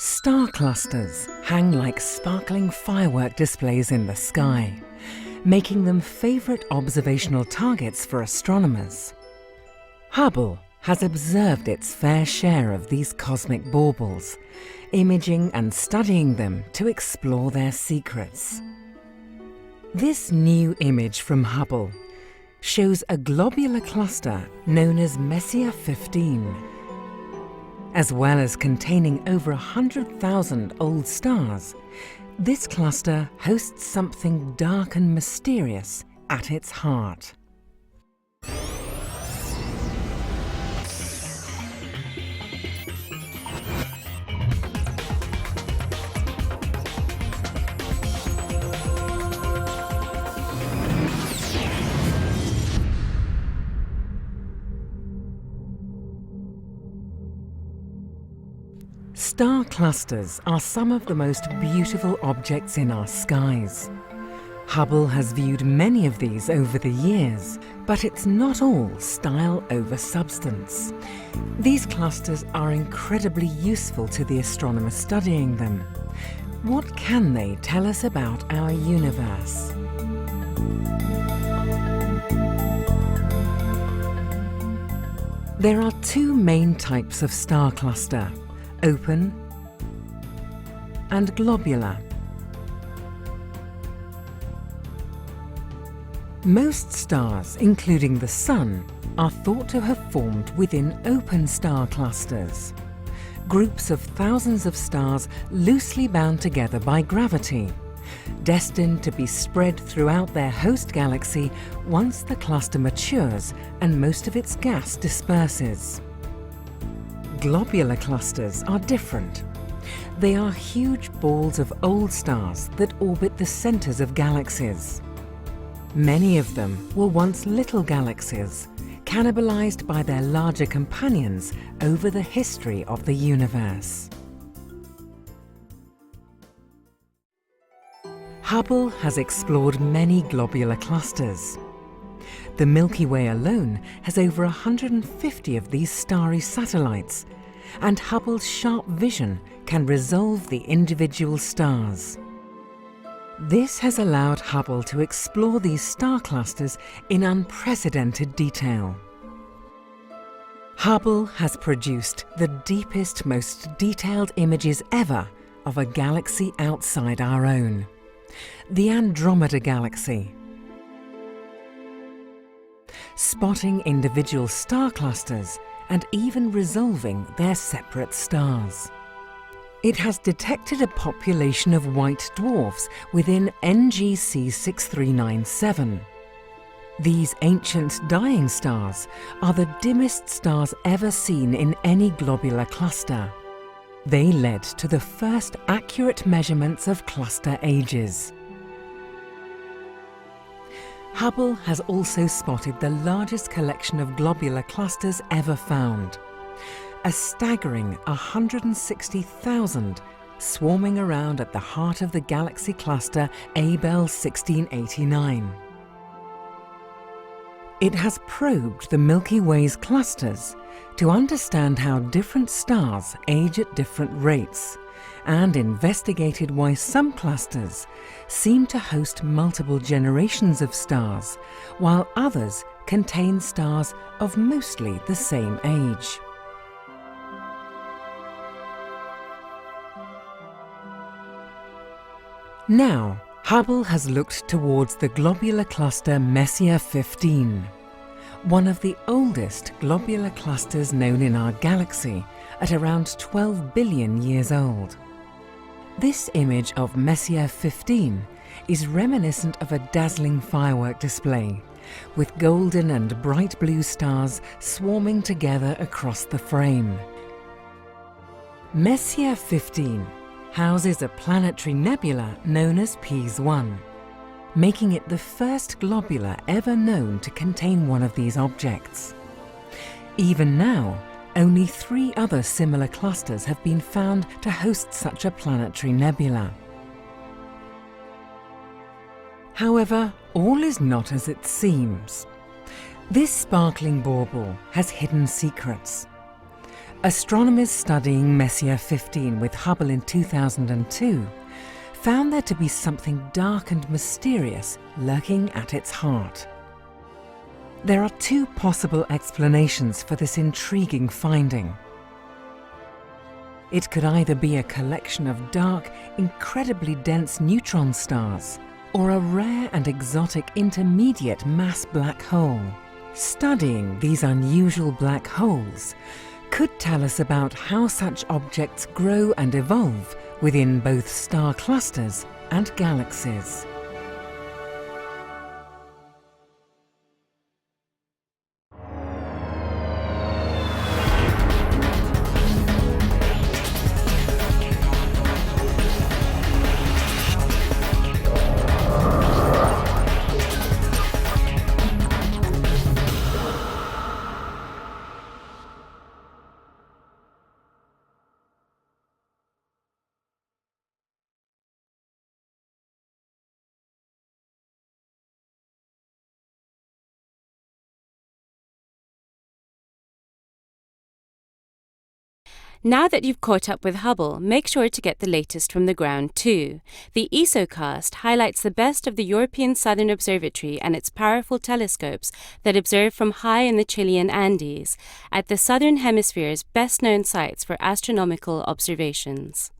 Star clusters hang like sparkling firework displays in the sky, making them favourite observational targets for astronomers. Hubble has observed its fair share of these cosmic baubles, imaging and studying them to explore their secrets. This new image from Hubble shows a globular cluster known as Messier 15. As well as containing over 100,000 old stars, this cluster hosts something dark and mysterious at its heart. Star clusters are some of the most beautiful objects in our skies. Hubble has viewed many of these over the years, but it's not all style over substance. These clusters are incredibly useful to the astronomer studying them. What can they tell us about our universe? There are two main types of star cluster: open and globular. Most stars, including the Sun, are thought to have formed within open star clusters, groups of thousands of stars loosely bound together by gravity, destined to be spread throughout their host galaxy once the cluster matures and most of its gas disperses. Globular clusters are different. They are huge balls of old stars that orbit the centers of galaxies. Many of them were once little galaxies, cannibalized by their larger companions over the history of the universe. Hubble has explored many globular clusters. The Milky Way alone has over 150 of these starry satellites, and Hubble's sharp vision can resolve the individual stars. This has allowed Hubble to explore these star clusters in unprecedented detail. Hubble has produced the deepest, most detailed images ever of a galaxy outside our own, the Andromeda Galaxy. Spotting individual star clusters and even resolving their separate stars. It has detected a population of white dwarfs within NGC 6397. These ancient dying stars are the dimmest stars ever seen in any globular cluster. They led to the first accurate measurements of cluster ages. Hubble has also spotted the largest collection of globular clusters ever found, a staggering 160,000 swarming around at the heart of the galaxy cluster Abell 1689. It has probed the Milky Way's clusters to understand how different stars age at different rates, and investigated why some clusters seem to host multiple generations of stars, while others contain stars of mostly the same age. Now, Hubble has looked towards the globular cluster Messier 15, one of the oldest globular clusters known in our galaxy, at around 12 billion years old. This image of Messier 15 is reminiscent of a dazzling firework display, with golden and bright blue stars swarming together across the frame. Messier 15 houses a planetary nebula known as Pis 1, making it the first globular ever known to contain one of these objects. Even now, only 3 other similar clusters have been found to host such a planetary nebula. However, all is not as it seems. This sparkling bauble has hidden secrets. Astronomers studying Messier 15 with Hubble in 2002 found there to be something dark and mysterious lurking at its heart. There are two possible explanations for this intriguing finding. It could either be a collection of dark, incredibly dense neutron stars, or a rare and exotic intermediate mass black hole. Studying these unusual black holes could tell us about how such objects grow and evolve within both star clusters and galaxies. Now that you've caught up with Hubble, make sure to get the latest from the ground too. The ESOcast highlights the best of the European Southern Observatory and its powerful telescopes that observe from high in the Chilean Andes, at the Southern Hemisphere's best-known sites for astronomical observations.